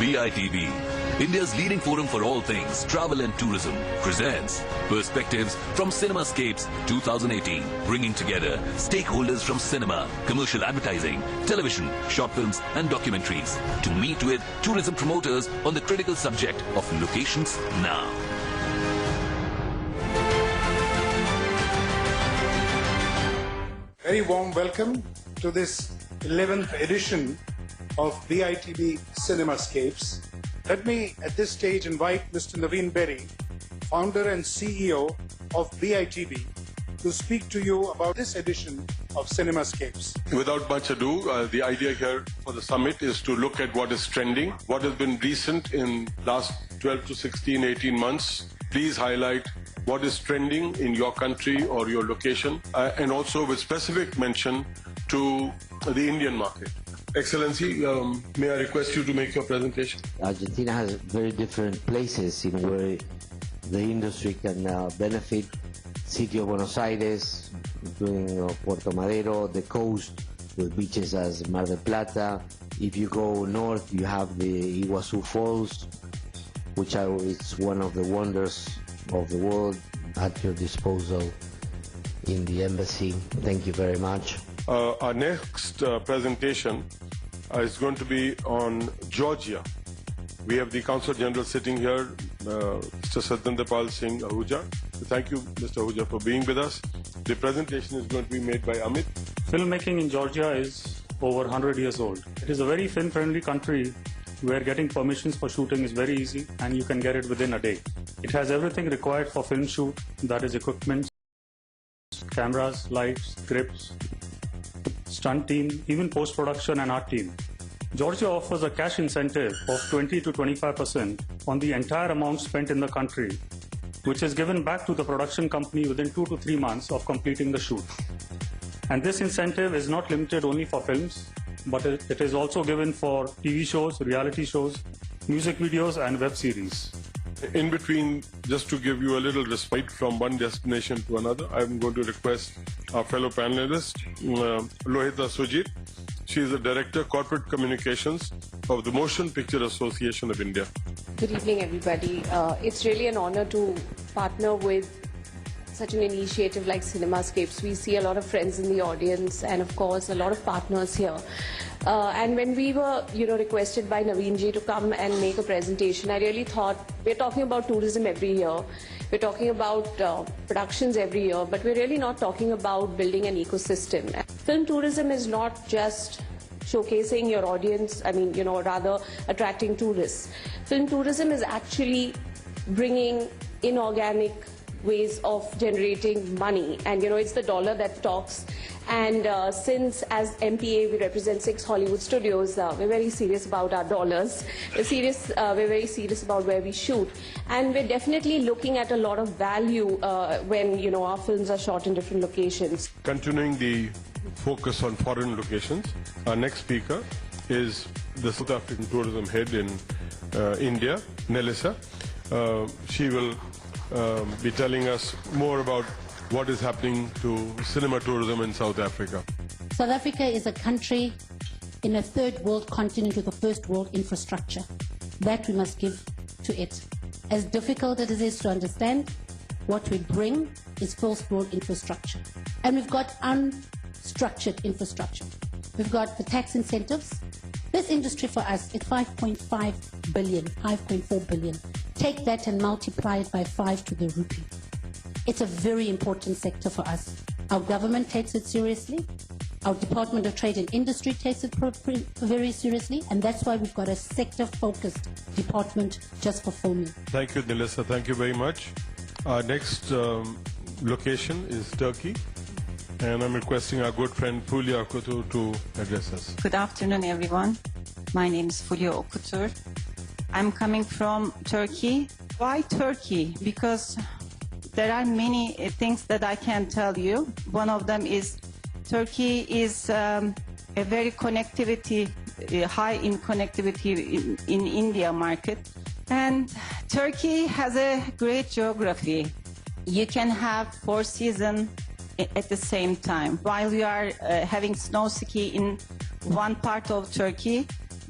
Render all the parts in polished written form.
BITB, India's leading forum for all things travel and tourism, presents Perspectives from Cinemascapes 2018, bringing together stakeholders from cinema, commercial advertising, television, short films and documentaries to meet with tourism promoters on the critical subject of locations now. Very warm welcome to this 11th edition of BITB Cinemascapes. Let me at this stage invite Mr. Naveen Berry, founder and CEO of BITB, to speak to you about this edition of Cinemascapes. Without much ado, the idea here for the summit is to look at what is trending, what has been recent in last 12 to 16, 18 months. Please highlight what is trending in your country or your location, and also with specific mention to the Indian market. Excellency, may I request you to make your presentation? Argentina has very different places in where the industry can benefit. City of Buenos Aires, including Puerto Madero, the coast with beaches as Mar del Plata. If you go north, you have the Iguazu Falls, which is one of the wonders of the world, at your disposal in the embassy. Thank you very much. Our next presentation is going to be on Georgia. We have the Consul General sitting here, Mr. Satyendra Singh Ahuja. Thank you, Mr. Ahuja, for being with us. The presentation is going to be made by Amit. Filmmaking in Georgia is over 100 years old. It is a very film-friendly country where getting permissions for shooting is very easy and you can get it within a day. It has everything required for film shoot, that is equipment, cameras, lights, scripts, stunt team, even post-production and art team. Georgia offers a cash incentive of 20 to 25% on the entire amount spent in the country, which is given back to the production company within 2 to 3 months of completing the shoot. And this incentive is not limited only for films, but it is also given for TV shows, reality shows, music videos and web series. In between, just to give you a little respite from one destination to another, I'm going to request our fellow panelist, Lohita Sujit. She is the Director, Corporate Communications of the Motion Picture Association of India. Good evening, everybody. It's really an honor to partner with such an initiative like Cinemascapes. We see a lot of friends in the audience and, of course, a lot of partners here. And when we were, requested by Naveen ji to come and make a presentation, I really thought we're talking about tourism every year. We're talking about productions every year, but we're really not talking about building an ecosystem. Film tourism is not just showcasing your audience, rather attracting tourists. Film tourism is actually bringing inorganic ways of generating money, and it's the dollar that talks. And since as MPA we represent 6 Hollywood studios, we're very serious about our dollars. We're very serious about where we shoot, and we're definitely looking at a lot of value when our films are shot in different locations. Continuing the focus on foreign locations, our next speaker is the South African tourism head in India, Nelisa. She will be telling us more about what is happening to cinema tourism in South Africa. South Africa is a country in a third world continent with a first world infrastructure. That we must give to it. As difficult as it is to understand, what we bring is first world infrastructure. And we've got unstructured infrastructure. We've got the tax incentives. This industry for us is 5.5 billion, 5.4 billion. Take that and multiply it by 5 to the rupee. It's a very important sector for us. Our government takes it seriously. Our Department of Trade and Industry takes it very seriously, and that's why we've got a sector-focused department just for filming. Thank you, Nelisa. Thank you very much. Our next location is Turkey, and I'm requesting our good friend Fulya Okutur to address us. Good afternoon, everyone. My name is Fulya Okutur. I'm coming from Turkey. Why Turkey? Because there are many things that I can tell you. One of them is Turkey is a very high in connectivity in India market. And Turkey has a great geography. You can have 4 seasons at the same time. While you are having snow ski in one part of Turkey,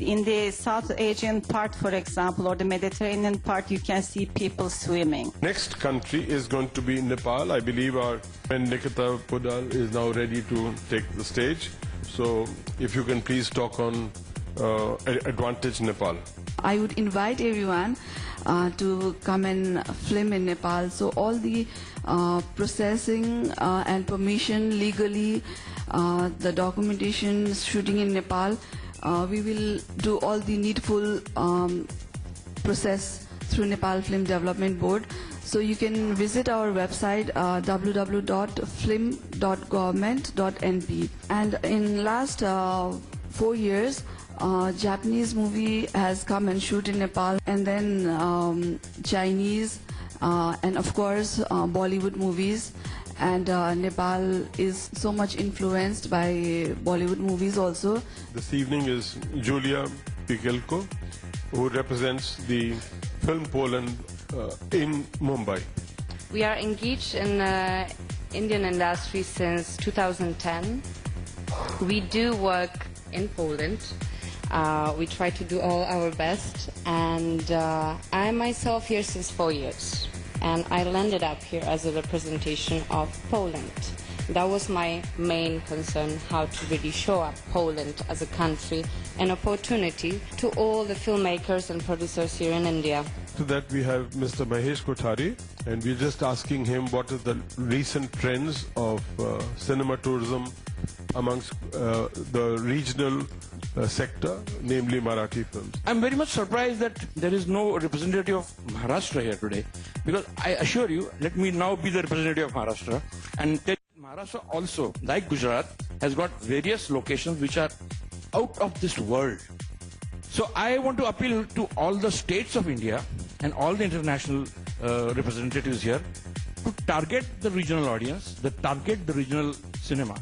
In the South Asian part, for example, or the Mediterranean part, you can see people swimming. Next country is going to be Nepal. I believe our friend Nikita Podal is now ready to take the stage. So if you can please talk on Advantage Nepal. I would invite everyone to come and film in Nepal. So all the processing and permission legally, the documentation, shooting in Nepal, we will do all the needful process through Nepal Film Development Board. So you can visit our website www.film.government.np. And in last 4 years, Japanese movie has come and shoot in Nepal, and then Chinese, and of course Bollywood movies. And Nepal is so much influenced by Bollywood movies also. This evening is Julia Pikelko, who represents the Film Poland in Mumbai. We are engaged in Indian industry since 2010. We do work in Poland. We try to do all our best, and I myself here since 4 years, and I landed up here as a representation of Poland. That was my main concern, how to really show up Poland as a country, an opportunity to all the filmmakers and producers here in India. To that we have Mr. Mahesh Kothari, and we're just asking him what is the recent trends of cinema tourism amongst the regional sector, namely Marathi films. I'm very much surprised that there is no representative of Maharashtra here today, because I assure you, let me now be the representative of Maharashtra and tell you, Maharashtra also, like Gujarat, has got various locations which are out of this world. So I want to appeal to all the states of India and all the international representatives here to target the regional audience, target the regional cinema.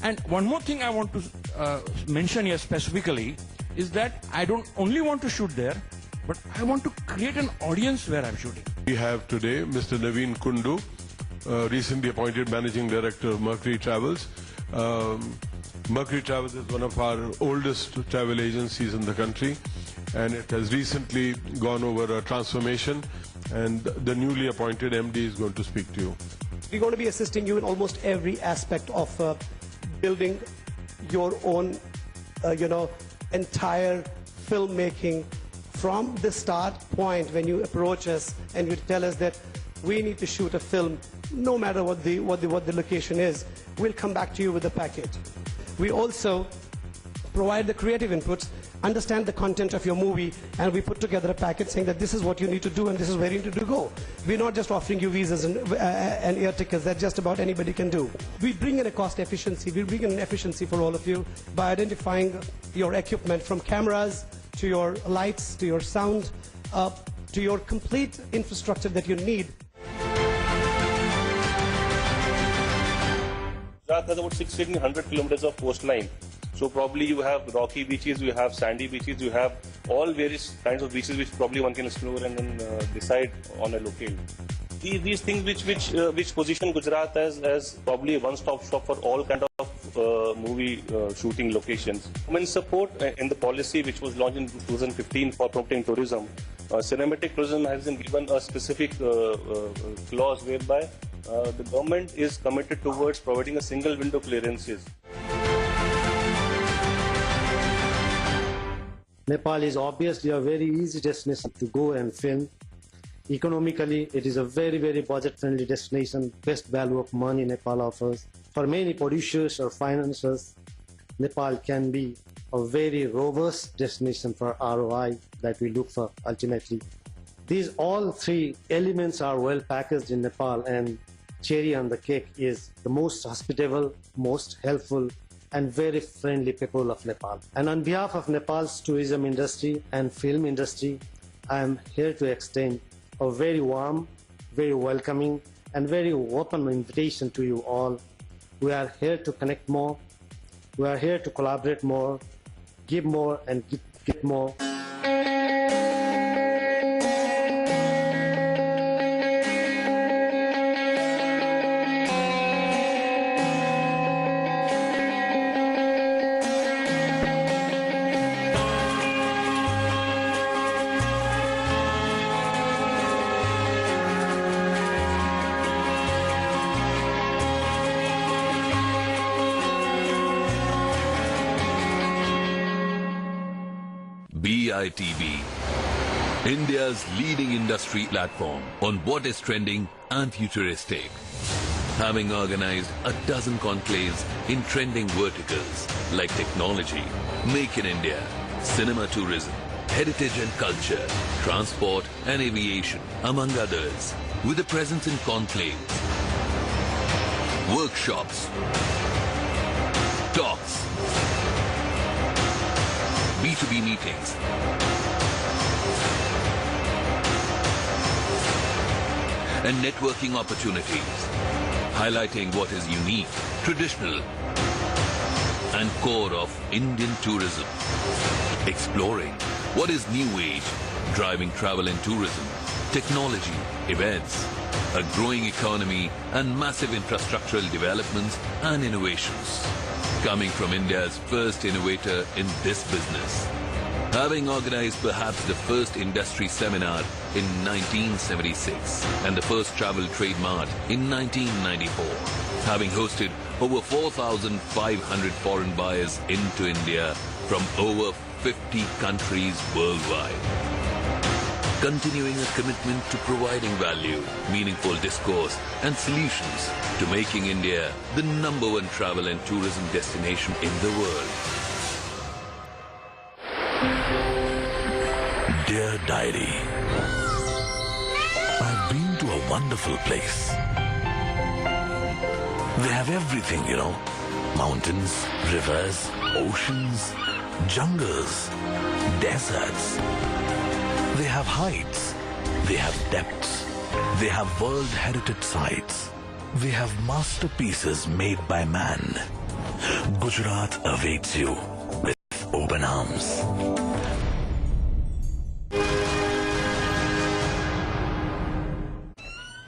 And one more thing I want to mention here specifically is that I don't only want to shoot there, but I want to create an audience where I'm shooting. We have today Mr. Naveen Kundu, recently appointed Managing Director of Mercury Travels. Mercury Travels is one of our oldest travel agencies in the country, and it has recently gone over a transformation, and the newly appointed MD is going to speak to you. We're going to be assisting you in almost every aspect of building your own, entire filmmaking from the start point when you approach us and you tell us that we need to shoot a film, no matter what the location is, we'll come back to you with a package. We also provide the creative inputs, understand the content of your movie, and we put together a package saying that this is what you need to do and this is where you need to go. We're not just offering you visas and air tickets that just about anybody can do. We bring in a cost efficiency. We bring in an efficiency for all of you by identifying your equipment, from cameras to your lights to your sound to your complete infrastructure that you need. Gujarat has about 1,600 kilometers of coastline. So probably you have rocky beaches, you have sandy beaches, you have all various kinds of beaches which probably one can explore and then decide on a locale. These things which position Gujarat as probably a one-stop shop for all kind of movie shooting locations. Government support in the policy which was launched in 2015 for promoting tourism. Cinematic tourism has been given a specific clause whereby the government is committed towards providing a single window clearances. Nepal is obviously a very easy destination to go and film. Economically, it is a very, very budget-friendly destination. Best value of money Nepal offers. For many producers or financiers, Nepal can be a very robust destination for ROI that we look for ultimately. These all three elements are well packaged in Nepal, and cherry on the cake is the most hospitable, most helpful, and very friendly people of Nepal. And on behalf of Nepal's tourism industry and film industry, I am here to extend a very warm, very welcoming, and very open invitation to you all. We are here to connect more. We are here to collaborate more, give more, and get more. BITB, India's leading industry platform on what is trending and futuristic. Having organized a dozen conclaves in trending verticals like technology, Make in India, cinema tourism, heritage and culture, transport and aviation, among others, with a presence in conclaves, workshops, talks, B2B meetings, and networking opportunities, highlighting what is unique, traditional, and core of Indian tourism. Exploring what is new age, driving travel and tourism, technology, events, a growing economy, and massive infrastructural developments and innovations. Coming from India's first innovator in this business. Having organized perhaps the first industry seminar in 1976 and the first travel trade mart in 1994. Having hosted over 4,500 foreign buyers into India from over 50 countries worldwide. Continuing a commitment to providing value, meaningful discourse and solutions to making India the #1 travel and tourism destination in the world. Dear Diary, I've been to a wonderful place. They have everything, you know. Mountains, rivers, oceans, jungles, deserts. They have heights. They have depths. They have world heritage sites. They have masterpieces made by man. Gujarat awaits you with open arms.